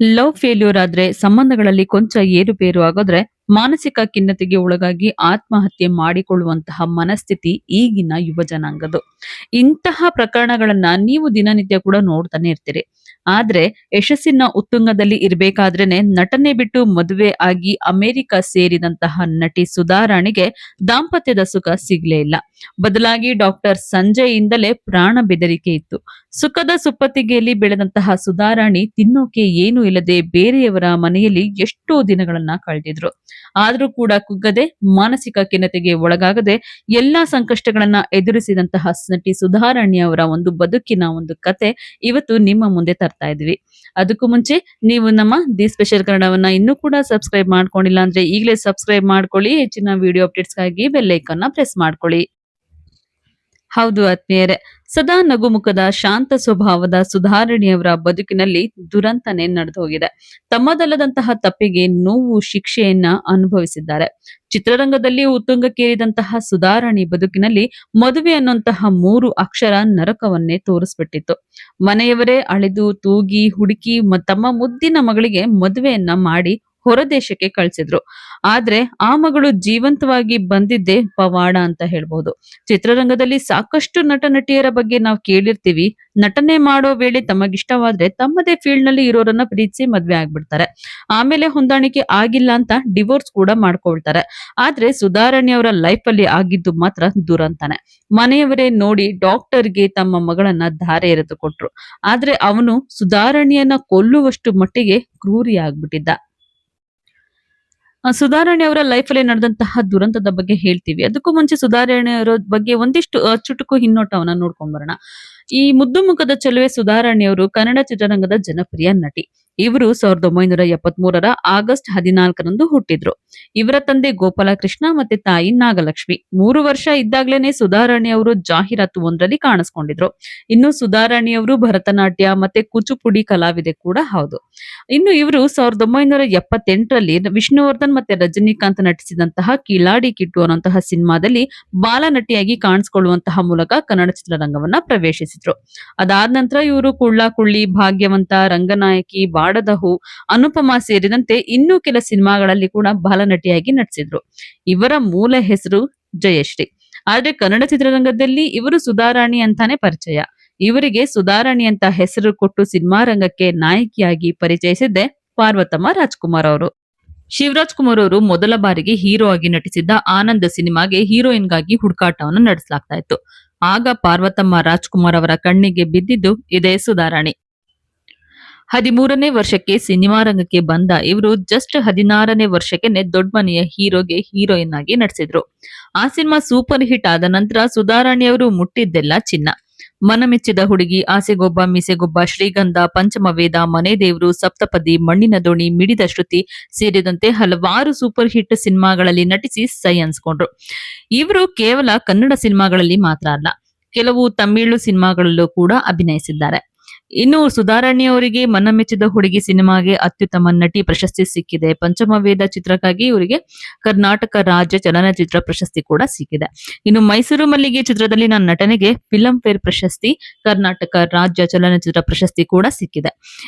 Love failure ಆದ್ರೆ, ಸಂಬಂಧಗಳಲ್ಲಿ ಕೊಂಚ ಏರುಪೇರು ಆಗೋದ್ರೆ, ಮಾನಸಿಕ ಖಿನ್ನತೆಗೆ ಒಳಗಾಗಿ ಆತ್ಮಹತ್ಯೆ ಮಾಡಿಕೊಳ್ಳುವಂತಹ ಮನಸ್ಥಿತಿ ಈಗಿನ ಯುವ ಜನಾಂಗದ್ದು. ಇಂತಹ ಪ್ರಕರಣಗಳನ್ನ ನೀವು ದಿನನಿತ್ಯ ಕೂಡ ನೋಡ್ತಾನೆ ಇರ್ತೀರಿ. ಆದ್ರೆ ಯಶಸ್ಸಿನ ಉತ್ತುಂಗದಲ್ಲಿ ಇರ್ಬೇಕಾದ್ರೇನೆ ನಟನೆ ಬಿಟ್ಟು ಮದುವೆ ಆಗಿ ಅಮೆರಿಕ ಸೇರಿದಂತಹ ನಟಿ ಸುಧಾರಾಣಿಗೆ ದಾಂಪತ್ಯದ ಸುಖ ಸಿಗ್ಲೇ ಇಲ್ಲ. ಬದಲಾಗಿ ಡಾಕ್ಟರ್ ಸಂಜಯ್ ಇಂದಲೇ ಪ್ರಾಣ ಬೆದರಿಕೆ ಇತ್ತು. ಸುಖದ ಸುಪ್ಪತ್ತಿಗೆಯಲ್ಲಿ ಬೆಳೆದಂತಹ ಸುಧಾರಾಣಿ ತಿನ್ನೋಕೆ ಏನೂ ಇಲ್ಲದೆ ಬೇರೆಯವರ ಮನೆಯಲ್ಲಿ ಎಷ್ಟೋ ದಿನಗಳನ್ನ ಕಳೆದಿದ್ರು. ಆದ್ರೂ ಕೂಡ ಕುಗ್ಗದೆ, ಮಾನಸಿಕ ಖಿನ್ನತೆಗೆ ಒಳಗಾಗದೆ ಎಲ್ಲಾ ಸಂಕಷ್ಟಗಳನ್ನ ಎದುರಿಸಿದಂತಹ ನಟಿ ಸುಧಾರಾಣಿ ಅವರ ಒಂದು ಬದುಕಿನ ಒಂದು ಕತೆ ಇವತ್ತು ನಿಮ್ಮ ಮುಂದೆ ತರ್ತಾ ಇದ್ವಿ. ಅದಕ್ಕೂ ಮುಂಚೆ ನೀವು ನಮ್ಮ ದಿ ಸ್ಪೆಷಲ್ ಕನ್ನಡವನ್ನ ಇನ್ನೂ ಕೂಡ ಸಬ್ಸ್ಕ್ರೈಬ್ ಮಾಡ್ಕೊಂಡಿಲ್ಲ ಅಂದ್ರೆ ಈಗಲೇ ಸಬ್ಸ್ಕ್ರೈಬ್ ಮಾಡ್ಕೊಳ್ಳಿ. ಹೆಚ್ಚಿನ ವಿಡಿಯೋ ಅಪ್ಡೇಟ್ಸ್ಗಾಗಿ ಬೆಲ್ ಐಕಾನ್ ಪ್ರೆಸ್ ಮಾಡ್ಕೊಳ್ಳಿ. ಹೌದು ಆತ್ಮೀಯರೇ, ಸದಾ ನಗುಮುಖದ ಶಾಂತ ಸ್ವಭಾವದ ಸುಧಾರಣಿಯವರ ಬದುಕಿನಲ್ಲಿ ದುರಂತನೇ ನಡೆದು ಹೋಗಿದೆ. ತಮ್ಮದಲ್ಲದಂತಹ ತಪ್ಪಿಗೆ ನೋವು ಶಿಕ್ಷೆಯನ್ನ ಅನುಭವಿಸಿದ್ದಾರೆ. ಚಿತ್ರರಂಗದಲ್ಲಿ ಉತ್ತುಂಗಕ್ಕೇರಿದಂತಹ ಸುಧಾರಾಣಿ ಬದುಕಿನಲ್ಲಿ ಮದುವೆ ಅನ್ನುವಂತಹ 3 ಅಕ್ಷರ ನರಕವನ್ನೇ ತೋರಿಸ್ಬಿಟ್ಟಿತ್ತು. ಮನೆಯವರೇ ಅಳೆದು ತೂಗಿ ಹುಡುಕಿ ತಮ್ಮ ಮುದ್ದಿನ ಮಗಳಿಗೆ ಮದುವೆಯನ್ನ ಮಾಡಿ ಹೊರದೇಶಕ್ಕೆ ಕಳಿಸಿದ್ರು. ಆದ್ರೆ ಆ ಮಗಳು ಜೀವಂತವಾಗಿ ಬಂದಿದ್ದೇ ಪವಾಡ ಅಂತ ಹೇಳ್ಬಹುದು. ಚಿತ್ರರಂಗದಲ್ಲಿ ಸಾಕಷ್ಟು ನಟ ನಟಿಯರ ಬಗ್ಗೆ ನಾವು ಕೇಳಿರ್ತೀವಿ. ನಟನೆ ಮಾಡೋ ವೇಳೆ ತಮಗಿಷ್ಟವಾದ್ರೆ ತಮ್ಮದೇ ಫೀಲ್ಡ್ ನಲ್ಲಿ ಇರೋರನ್ನ ಪ್ರೀತಿಸಿ ಮದ್ವೆ ಆಗ್ಬಿಡ್ತಾರೆ. ಆಮೇಲೆ ಹೊಂದಾಣಿಕೆ ಆಗಿಲ್ಲ ಅಂತ ಡಿವೋರ್ಸ್ ಕೂಡ ಮಾಡ್ಕೊಳ್ತಾರೆ. ಆದ್ರೆ ಸುಧಾರಾಣಿ ಅವರ ಲೈಫ್ ಅಲ್ಲಿ ಆಗಿದ್ದು ಮಾತ್ರ ದುರಂತನೆ. ಮನೆಯವರೇ ನೋಡಿ ಡಾಕ್ಟರ್ಗೆ ತಮ್ಮ ಮಗಳನ್ನ ಧಾರೆ ಎರೆದು ಕೊಟ್ರು. ಆದ್ರೆ ಅವನು ಸುಧಾರಾಣಿಯನ್ನ ಕೊಲ್ಲುವಷ್ಟು ಮಟ್ಟಿಗೆ ಕ್ರೂರಿ ಆಗ್ಬಿಟ್ಟಿದ್ದ. ಸುಧಾರಾಣಿ ಅವರ ಲೈಫ್ ಅಲ್ಲಿ ನಡೆದಂತಹ ದುರಂತದ ಬಗ್ಗೆ ಹೇಳ್ತೀವಿ. ಅದಕ್ಕೂ ಮುಂಚೆ ಸುಧಾರಾಣಿ ಅವರ ಬಗ್ಗೆ ಒಂದಿಷ್ಟು ಚುಟುಕು ಹಿನ್ನೋಟವನ್ನ ನೋಡ್ಕೊಂಡ್ ಬರೋಣ. ಈ ಮುದ್ದು ಮುಖದ ಚೆಲುವೆ ಸುಧಾರಾಣಿ ಅವರು ಕನ್ನಡ ಚಿತ್ರರಂಗದ ಜನಪ್ರಿಯ ನಟಿ. ಇವರು 1973 ಆಗಸ್ಟ್ 14ರಂದು ಹುಟ್ಟಿದ್ರು. ಇವರ ತಂದೆ ಗೋಪಾಲಕೃಷ್ಣ ಮತ್ತೆ ತಾಯಿ ನಾಗಲಕ್ಷ್ಮಿ. 3 ವರ್ಷ ಇದ್ದಾಗ್ಲೇನೆ ಸುಧಾರಾಣಿ ಅವರು ಜಾಹೀರಾತು ಒಂದರಲ್ಲಿ ಕಾಣಿಸ್ಕೊಂಡಿದ್ರು. ಇನ್ನು ಸುಧಾರಾಣಿ ಅವರು ಭರತನಾಟ್ಯ ಮತ್ತೆ ಕೂಚುಪುಡಿ ಕಲಾವಿದೆ ಕೂಡ ಹೌದು. ಇನ್ನು ಇವರು 1978ರಲ್ಲಿ ವಿಷ್ಣುವರ್ಧನ್ ಮತ್ತೆ ರಜನಿಕಾಂತ್ ನಟಿಸಿದಂತಹ ಕಿಲಾಡಿ ಕಿಟ್ಟು ಅನ್ನುವಂತಹ ಸಿನಿಮಾದಲ್ಲಿ ಬಾಲನಟಿಯಾಗಿ ಕಾಣಿಸಿಕೊಳ್ಳುವಂತಹ ಮೂಲಕ ಕನ್ನಡ ಚಿತ್ರರಂಗವನ್ನ ಪ್ರವೇಶಿಸಿದ್ರು. ಅದಾದ ನಂತರ ಇವರು ಕುಳ್ಳ ಕುಳ್ಳಿ, ಭಾಗ್ಯವಂತ, ರಂಗನಾಯಕಿ, ಬಾಡದ ಹೂ, ಅನುಪಮ ಸೇರಿದಂತೆ ಇನ್ನೂ ಕೆಲ ಸಿನಿಮಾಗಳಲ್ಲಿ ಕೂಡ ಬಾಲನಟಿಯಾಗಿ ನಟಿಸಿದ್ರು. ಇವರ ಮೂಲ ಹೆಸರು ಜಯಶ್ರೀ. ಆದ್ರೆ ಕನ್ನಡ ಚಿತ್ರರಂಗದಲ್ಲಿ ಇವರು ಸುಧಾರಾಣಿ ಅಂತಾನೆ ಪರಿಚಯ. ಇವರಿಗೆ ಸುಧಾರಾಣಿ ಅಂತ ಹೆಸರು ಕೊಟ್ಟು ಸಿನಿಮಾ ರಂಗಕ್ಕೆ ನಾಯಕಿಯಾಗಿ ಪರಿಚಯಿಸಿದ್ದೆ ಪಾರ್ವತಮ್ಮ ರಾಜ್ಕುಮಾರ್ ಅವರು. ಶಿವರಾಜ್ ಕುಮಾರ್ ಅವರು ಮೊದಲ ಬಾರಿಗೆ ಹೀರೋ ಆಗಿ ನಟಿಸಿದ್ದ ಆನಂದ್ ಸಿನಿಮಾಗೆ ಹೀರೋಯಿನ್ ಗಾಗಿ ಹುಡುಕಾಟವನ್ನು ನಡೆಸಲಾಗ್ತಾ ಇತ್ತು. ಆಗ ಪಾರ್ವತಮ್ಮ ರಾಜ್ಕುಮಾರ್ ಅವರ ಕಣ್ಣಿಗೆ ಬಿದ್ದಿದ್ದು ಇದೇ ಸುಧಾರಾಣಿ. 13ನೇ ವರ್ಷಕ್ಕೆ ಸಿನಿಮಾ ರಂಗಕ್ಕೆ ಬಂದ ಇವರು ಜಸ್ಟ್ 16ನೇ ವರ್ಷಕ್ಕೆ ದೊಡ್ಡ ಮನೆಯ ಹೀರೋಗೆ ಹೀರೋಯಿನ್ ಆಗಿ ನಟಿಸಿದ್ರು. ಆ ಸಿನಿಮಾ ಸೂಪರ್ ಹಿಟ್ ಆದ ನಂತರ ಸುಧಾರಾಣಿ ಅವರು ಮುಟ್ಟಿದ್ದೆಲ್ಲ ಚಿನ್ನ. ಮನಮೆಚ್ಚಿದ ಹುಡುಗಿ, ಆಸೆಗೊಬ್ಬ ಮೀಸೆಗೊಬ್ಬ, ಶ್ರೀಗಂಧ, ಪಂಚಮವೇದ, ಮನೆ ದೇವ್ರು, ಸಪ್ತಪದಿ, ಮಣ್ಣಿನ ದೋಣಿ, ಮಿಡಿದ ಶ್ರುತಿ ಸೇರಿದಂತೆ ಹಲವಾರು ಸೂಪರ್ ಹಿಟ್ ಸಿನಿಮಾಗಳಲ್ಲಿ ನಟಿಸಿ ಸೈ ಅನ್ಸ್ಕೊಂಡ್ರು. ಇವರು ಕೇವಲ ಕನ್ನಡ ಸಿನಿಮಾಗಳಲ್ಲಿ ಮಾತ್ರ ಅಲ್ಲ, ಕೆಲವು ತಮಿಳು ಸಿನಿಮಾಗಳಲ್ಲೂ ಕೂಡ ಅಭಿನಯಿಸಿದ್ದಾರೆ. ಇನ್ನು ಸುಧಾರಾಣಿ ಅವರಿಗೆ ಮನಮೆಚ್ಚಿದ ಹುಡುಗಿ ಸಿನಿಮಾಗೆ ಅತ್ಯುತ್ತಮ ನಟಿ ಪ್ರಶಸ್ತಿ ಸಿಕ್ಕಿದೆ. ಪಂಚಮವೇದ ಚಿತ್ರಕ್ಕಾಗಿ ಇವರಿಗೆ ಕರ್ನಾಟಕ ರಾಜ್ಯ ಚಲನಚಿತ್ರ ಪ್ರಶಸ್ತಿ ಕೂಡ ಸಿಕ್ಕಿದೆ. ಇನ್ನು ಮೈಸೂರು ಮಲ್ಲಿಗೆ ಚಿತ್ರದಲ್ಲಿ ನನ್ನ ನಟನೆಗೆ ಫಿಲ್ಮ್ ಫೇರ್ ಪ್ರಶಸ್ತಿ, ಕರ್ನಾಟಕ ರಾಜ್ಯ ಚಲನಚಿತ್ರ ಪ್ರಶಸ್ತಿ ಕೂಡ ಸಿಕ್ಕಿದೆ.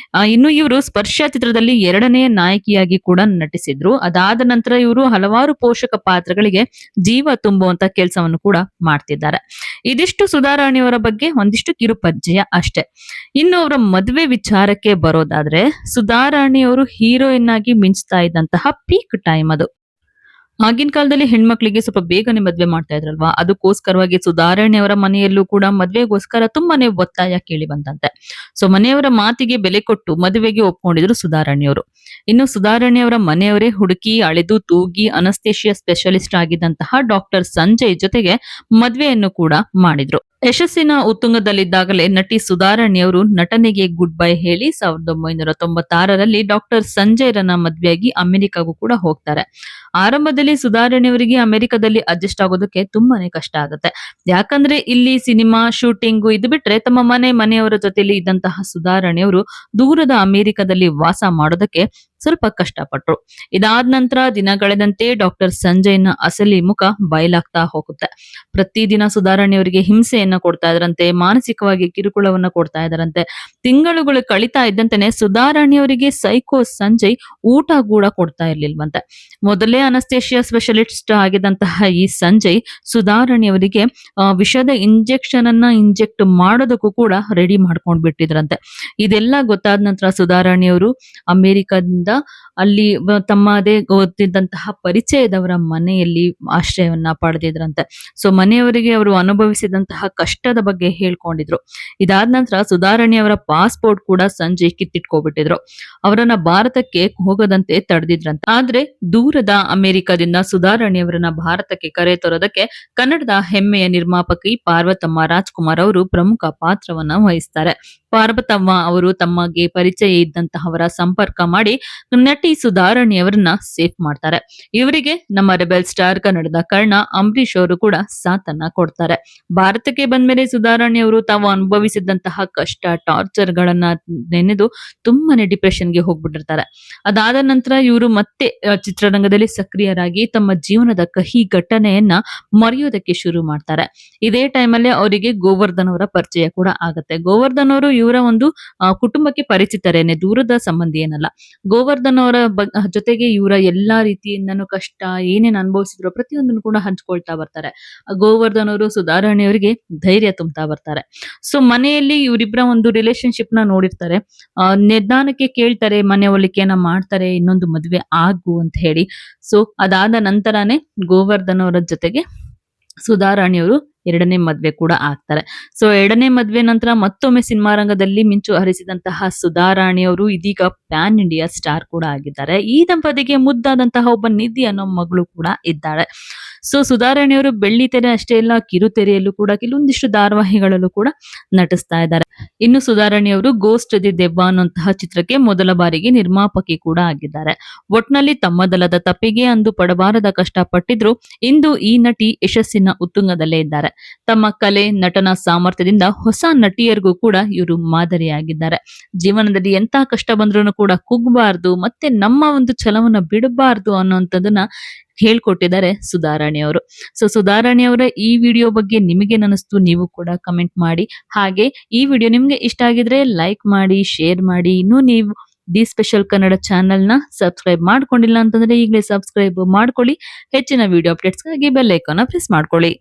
ಇನ್ನು ಇವರು ಸ್ಪರ್ಶ ಚಿತ್ರದಲ್ಲಿ 2ನೇ ನಾಯಕಿಯಾಗಿ ಕೂಡ ನಟಿಸಿದ್ರು. ಅದಾದ ನಂತರ ಇವರು ಹಲವಾರು ಪೋಷಕ ಪಾತ್ರಗಳಿಗೆ ಜೀವ ತುಂಬುವಂತ ಕೆಲಸವನ್ನು ಕೂಡ ಮಾಡ್ತಿದ್ದಾರೆ. ಇದಿಷ್ಟು ಸುಧಾರಾಣಿಯವರ ಬಗ್ಗೆ ಒಂದಿಷ್ಟು ಕಿರು ಪರಿಚಯ ಅಷ್ಟೇ. ಇನ್ನು ಅವರ ಮದುವೆ ವಿಚಾರಕ್ಕೆ ಬರೋದಾದ್ರೆ, ಸುಧಾರಾಣಿ ಅವರು ಹೀರೋಯಿನ್ ಆಗಿ ಮಿಂಚ್ತಾ ಇದ್ದಂತಹ ಪೀಕ್ ಟೈಮ್ ಅದು. ಆಗಿನ ಕಾಲದಲ್ಲಿ ಹೆಣ್ಮಕ್ಳಿಗೆ ಸ್ವಲ್ಪ ಬೇಗನೆ ಮದ್ವೆ ಮಾಡ್ತಾ ಇದ್ರಲ್ವಾ, ಅದಕ್ಕೋಸ್ಕರವಾಗಿ ಸುಧಾರಾಣಿ ಅವರ ಮನೆಯಲ್ಲೂ ಕೂಡ ಮದ್ವೆಗೋಸ್ಕರ ತುಂಬಾನೇ ಒತ್ತಾಯ ಕೇಳಿ ಬಂದಂತೆ. ಸೊ ಮನೆಯವರ ಮಾತಿಗೆ ಬೆಲೆ ಕೊಟ್ಟು ಮದುವೆಗೆ ಒಪ್ಕೊಂಡಿದ್ರು ಸುಧಾರಾಣಿ ಅವರು. ಇನ್ನು ಸುಧಾರಾಣಿ ಅವರ ಮನೆಯವರೇ ಹುಡುಕಿ ಅಳೆದು ತೂಗಿ ಅನಸ್ತೇಶಿಯಾ ಸ್ಪೆಷಲಿಸ್ಟ್ ಆಗಿದ್ದಂತಹ ಡಾಕ್ಟರ್ ಸಂಜಯ್ ಜೊತೆಗೆ ಮದ್ವೆಯನ್ನು ಕೂಡ ಮಾಡಿದ್ರು. ಯಶಸ್ಸಿನ ಉತ್ತುಂಗದಲ್ಲಿದ್ದಾಗಲೇ ನಟಿ ಸುಧಾರಾಣಿ ಅವರು ನಟನೆಗೆ ಗುಡ್ ಬೈ ಹೇಳಿ 1996ರಲ್ಲಿ ಡಾಕ್ಟರ್ ಸಂಜಯ್ ರನ್ನ ಮದ್ವೆಯಾಗಿ ಅಮೆರಿಕಾಗೂ ಕೂಡ ಹೋಗ್ತಾರೆ. ಆರಂಭದಲ್ಲಿ ಸುಧಾರಾಣಿ ಅವರಿಗೆ ಅಮೆರಿಕದಲ್ಲಿ ಅಡ್ಜಸ್ಟ್ ಆಗೋದಕ್ಕೆ ತುಂಬಾನೇ ಕಷ್ಟ ಆಗುತ್ತೆ. ಯಾಕಂದ್ರೆ ಇಲ್ಲಿ ಸಿನಿಮಾ ಶೂಟಿಂಗು ಇದು ಬಿಟ್ರೆ ತಮ್ಮ ಮನೆಯವರ ಜೊತೆಲಿ ಇದ್ದಂತಹ ಸುಧಾರಾಣಿ ಅವರು ದೂರದ ಅಮೆರಿಕದಲ್ಲಿ ವಾಸ ಮಾಡೋದಕ್ಕೆ ಸ್ವಲ್ಪ ಕಷ್ಟಪಟ್ರು. ಇದಾದ ನಂತರ ದಿನಗಳೆದಂತೆ ಡಾಕ್ಟರ್ ಸಂಜಯ್ನ ಅಸಲಿ ಮುಖ ಬಯಲಾಗ್ತಾ ಹೋಗುತ್ತೆ. ಪ್ರತಿದಿನ ಸುಧಾರಾಣಿಯವರಿಗೆ ಹಿಂಸೆಯನ್ನ ಕೊಡ್ತಾ ಇದ್ರಂತೆ, ಮಾನಸಿಕವಾಗಿ ಕಿರುಕುಳವನ್ನ ಕೊಡ್ತಾ ಇದಾರಂತೆ. ತಿಂಗಳುಗಳು ಕಳೀತಾ ಇದ್ದಂತೆನೆ ಸುಧಾರಾಣಿಯವರಿಗೆ ಸೈಕೋ ಸಂಜಯ್ ಊಟ ಕೂಡ ಕೊಡ್ತಾ ಇರ್ಲಿಲ್ವಂತೆ. ಮೊದಲೇ ಅನಸ್ತೇಶಿಯಾ ಸ್ಪೆಷಲಿಸ್ಟ್ ಆಗಿದ್ದಂತಹ ಈ ಸಂಜಯ್ ಸುಧಾರಾಣಿಯವರಿಗೆ ವಿಷದ ಇಂಜೆಕ್ಷನ್ ಅನ್ನ ಇಂಜೆಕ್ಟ್ ಮಾಡೋದಕ್ಕೂ ಕೂಡ ರೆಡಿ ಮಾಡ್ಕೊಂಡ್ ಬಿಟ್ಟಿದ್ರಂತೆ. ಇದೆಲ್ಲ ಗೊತ್ತಾದ ನಂತರ ಸುಧಾರಾಣಿಯವರು ಅಮೆರಿಕದಿಂದ ಅಲ್ಲಿ ತಮ್ಮದೇ ಗೊತ್ತಿದ್ದಂತಹ ಪರಿಚಯದವರ ಮನೆಯಲ್ಲಿ ಆಶ್ರಯವನ್ನ ಪಡೆದಿದ್ರಂತೆ. ಸೊ ಮನೆಯವರಿಗೆ ಅವರು ಅನುಭವಿಸಿದಂತಹ ಕಷ್ಟದ ಬಗ್ಗೆ ಹೇಳ್ಕೊಂಡಿದ್ರು. ಇದಾದ ನಂತರ ಸುಧಾರಾಣಿಯವರ ಪಾಸ್ಪೋರ್ಟ್ ಕೂಡ ಸಂಜಯ್ ಕಿತ್ತಿಟ್ಕೊಬಿಟ್ಟಿದ್ರು. ಅವರನ್ನ ಭಾರತಕ್ಕೆ ಹೋಗದಂತೆ ತಡೆದಿದ್ರಂತೆ. ಆದ್ರೆ ದೂರದ ಅಮೆರಿಕದಿಂದ ಸುಧಾರಾಣಿಯವರನ್ನ ಭಾರತಕ್ಕೆ ಕರೆ ತರೋದಕ್ಕೆ ಕನ್ನಡದ ಹೆಮ್ಮೆಯ ನಿರ್ಮಾಪಕಿ ಪಾರ್ವತಮ್ಮ ರಾಜ್ಕುಮಾರ್ ಅವರು ಪ್ರಮುಖ ಪಾತ್ರವನ್ನ ವಹಿಸ್ತಾರೆ. ಪಾರ್ವತಮ್ಮ ಅವರು ತಮಗೆ ಪರಿಚಯ ಇದ್ದಂತಹವರ ಸಂಪರ್ಕ ಮಾಡಿ ನಟಿ ಸುಧಾರಾಣಿಯವರನ್ನ ಸೇಫ್ ಮಾಡ್ತಾರೆ. ಇವರಿಗೆ ನಮ್ಮ ರೆಬೆಲ್ ಸ್ಟಾರ್ ಕನ್ನಡದ ಕರ್ಣ ಅಂಬರೀಶ್ ಅವರು ಕೂಡ ಸಾಥನ್ನ ಕೊಡ್ತಾರೆ. ಭಾರತಕ್ಕೆ ಬಂದ್ಮೇಲೆ ಸುಧಾರಾಣಿಯವರು ತಾವು ಅನುಭವಿಸಿದಂತಹ ಕಷ್ಟ, ಟಾರ್ಚರ್ ಗಳನ್ನ ನೆನೆದು ತುಂಬಾನೇ ಡಿಪ್ರೆಷನ್ಗೆ ಹೋಗ್ಬಿಟ್ಟಿರ್ತಾರೆ. ಅದಾದ ನಂತರ ಇವರು ಮತ್ತೆ ಚಿತ್ರರಂಗದಲ್ಲಿ ಸಕ್ರಿಯರಾಗಿ ತಮ್ಮ ಜೀವನದ ಕಹಿ ಘಟನೆಯನ್ನ ಮರೆಯೋದಕ್ಕೆ ಶುರು ಮಾಡ್ತಾರೆ. ಇದೇ ಟೈಮಲ್ಲೇ ಅವರಿಗೆ ಗೋವರ್ಧನ್ ಅವರ ಪರಿಚಯ ಕೂಡ ಆಗತ್ತೆ. ಗೋವರ್ಧನ್ ಅವರು ಇವರ ಒಂದು ಕುಟುಂಬಕ್ಕೆ ಪರಿಚಿತರೇನೆ, ದೂರದ ಸಂಬಂಧಿ ಏನಲ್ಲ. ಗೋವರ್ಧನ್ ಅವರ ಜೊತೆಗೆ ಇವರ ಎಲ್ಲಾ ರೀತಿಯಿಂದನೂ ಕಷ್ಟ ಏನೇನ್ ಅನುಭವಿಸಿದ್ರು ಪ್ರತಿಯೊಂದನ್ನು ಕೂಡ ಹಂಚ್ಕೊಳ್ತಾ ಬರ್ತಾರೆ. ಗೋವರ್ಧನ್ ಅವರು ಸುಧಾರಾಣಿಯವರಿಗೆ ಧೈರ್ಯ ತುಂಬ್ತಾ ಬರ್ತಾರೆ. ಸೊ ಮನೆಯಲ್ಲಿ ಇವರಿಬ್ಬರ ಒಂದು ರಿಲೇಶನ್ಶಿಪ್ ನ ನೋಡಿರ್ತಾರೆ. ನಿಧಾನಕ್ಕೆ ಕೇಳ್ತಾರೆ, ಮನೆ ಒಲಿಕೆಯನ್ನ ಮಾಡ್ತಾರೆ, ಇನ್ನೊಂದು ಮದ್ವೆ ಆಗು ಅಂತ ಹೇಳಿ. ಸೊ ಅದಾದ ನಂತರನೇ ಗೋವರ್ಧನ್ ಅವರ ಜೊತೆಗೆ ಸುಧಾರಾಣಿಯವರು ಎರಡನೇ ಮದ್ವೆ ಕೂಡ ಆಗ್ತಾರೆ. ಸೊ ಎರಡನೇ ಮದ್ವೆ ನಂತರ ಮತ್ತೊಮ್ಮೆ ಸಿನಿಮಾ ರಂಗದಲ್ಲಿ ಮಿಂಚು ಹರಿಸಿದಂತಹ ಸುಧಾರಾಣಿಯವರು ಇದೀಗ ಪ್ಯಾನ್ ಇಂಡಿಯಾ ಸ್ಟಾರ್ ಕೂಡ ಆಗಿದ್ದಾರೆ. ಈ ದಂಪತಿಗೆ ಮುದ್ದಾದಂತಹ ಒಬ್ಬ ನಿಧಿ ಅನ್ನೋ ಮಗಳು ಕೂಡ ಇದ್ದಾಳೆ. ಸೊ ಸುಧಾರಾಣಿಯವರು ಬೆಳ್ಳಿ ತೆರೆ ಅಷ್ಟೇ ಅಲ್ಲ, ಕಿರುತೆರೆಯಲ್ಲೂ ಕೂಡ ಕೆಲವೊಂದಿಷ್ಟು ಧಾರಾವಾಹಿಗಳಲ್ಲೂ ಕೂಡ ನಟಿಸ್ತಾ ಇದ್ದಾರೆ. ಇನ್ನು ಸುಧಾರಾಣಿಯವರು ಗೋಸ್ಟ್ ದಿ ದೆವ್ವ ಅನ್ನುವಂತಹ ಚಿತ್ರಕ್ಕೆ ಮೊದಲ ಬಾರಿಗೆ ನಿರ್ಮಾಪಕಿ ಕೂಡ ಆಗಿದ್ದಾರೆ. ಒಟ್ನಲ್ಲಿ ತಮ್ಮದಲ್ಲದ ತಪ್ಪಿಗೆ ಅಂದು ಪಡಬಾರದ ಕಷ್ಟ ಪಟ್ಟಿದ್ರು ಇಂದು ಈ ನಟಿ ಯಶಸ್ಸಿನ ಉತ್ತುಂಗದಲ್ಲೇ ಇದ್ದಾರೆ. ತಮ್ಮ ಕಲೆ, ನಟನ ಸಾಮರ್ಥ್ಯದಿಂದ ಹೊಸ ನಟಿಯರಿಗೂ ಕೂಡ ಇವರು ಮಾದರಿಯಾಗಿದ್ದಾರೆ. ಜೀವನದಲ್ಲಿ ಎಂತ ಕಷ್ಟ ಬಂದ್ರೂ ಕೂಡ ಕುಗ್ಬಾರ್ದು, ಮತ್ತೆ ನಮ್ಮ ಒಂದು ಛಲವನ್ನ ಬಿಡಬಾರ್ದು ಅನ್ನುವಂಥದ್ದನ್ನ ಹೇಳ್ಕೊಟ್ಟಿದ್ದಾರೆ ಸುಧಾರಾಣಿಯವರು. ಸೊ ಸುಧಾರಾಣಿಯವರ ಈ ವಿಡಿಯೋ ಬಗ್ಗೆ ನಿಮಗೆ ಅನಿಸ್ತು, ನೀವು ಕೂಡ ಕಮೆಂಟ್ ಮಾಡಿ. ಹಾಗೆ ಈ ವಿಡಿಯೋ ನಿಮ್ಗೆ ಇಷ್ಟ ಆಗಿದ್ರೆ ಲೈಕ್ ಮಾಡಿ, ಶೇರ್ ಮಾಡಿ. ಇನ್ನು ನೀವು ದಿ ಸ್ಪೆಷಲ್ ಕನ್ನಡ ಚಾನೆಲ್ ನ ಸಬ್ಸ್ಕ್ರೈಬ್ ಮಾಡ್ಕೊಂಡಿಲ್ಲ ಅಂತಂದ್ರೆ ಈಗಲೇ ಸಬ್ಸ್ಕ್ರೈಬ್ ಮಾಡ್ಕೊಳ್ಳಿ. ಹೆಚ್ಚಿನ ವಿಡಿಯೋ ಅಪ್ಡೇಟ್ಸ್ಗಾಗಿ ಬೆಲ್ ಐಕಾನ್ ಪ್ರೆಸ್ ಮಾಡ್ಕೊಳ್ಳಿ.